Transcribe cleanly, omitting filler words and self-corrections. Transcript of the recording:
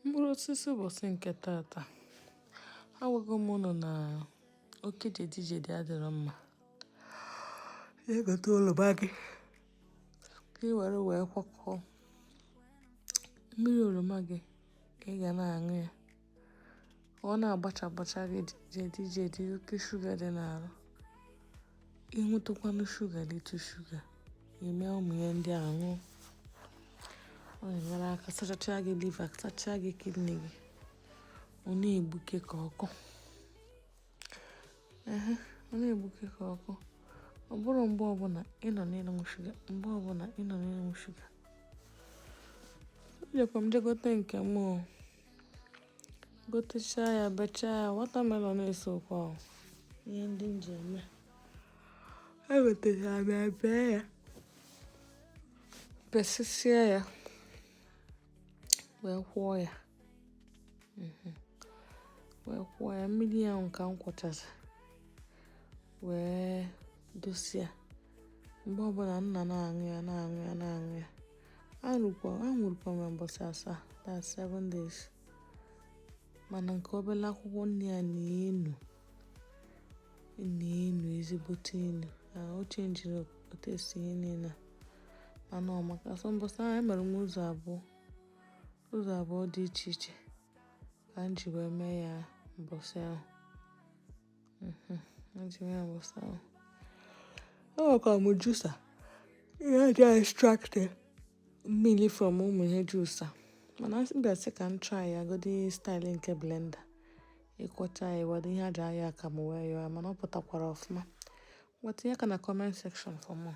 Mkpụrụ osisi ụbọchị nke tata agwago m ụnụ na oke jedijedi adịrọ mma. Egote oroma gị ka ị wee kwakọọ mmiri oroma gị ka ị ga na-aṅụ ya. Ọ na-agbacha gị jedijedi oke shuga dị n'arụ. Ịṅụtụkwanụ shuga litu shuga, ime ụmụ ihe ndị a ṅụọ. Ọ na-enyere aka sachachaa gị liva, sachaa gị kidney gị. Ọ na-egbuke ka ọkụ. Ọ na-egbuke ka ọkụ. Ọ bụrụ mgbe ọbụla ị nọ n'ịṅụ shuga, mgbe ọbụla ị nọ n'ịṅụ shuga. Ejekwa m gote nke m o. Gotechaa ya, bechaa ya, watermelon na-esokwa o. Ihe ndị m ji eme. Egotechara m ya, bee ya, besịsịa ya, wee kwụọ ya. Wee kwụọ ya, mmiri ya nke m kwọchacha, wee dosia. Mgbe ọbụla m na-aṅụ ya. Aṅụrụkwa m ụbọchị 7, that's 7 days. Mana nke obere akwụkwọ nri ya na-enu ezigbote enu. O chenjiri otu esi ihe niile a. Mana ọ maka so mbọsị ahụ emere m ụzọ abụọ dị iche iche ka m ji wee mee ya mbọsị ahụ. O nwekwara m juicer. Ihe dị extracted mmiri from ụmụ ihe juicer. Mana m ga-asị ka m try ya godi style nke blender. Ịkwọcha ya, were ihe aja ya aka m wee yọọ ya, mana ọ pụtakwara ọfụma. Tinye aka na comment section for more.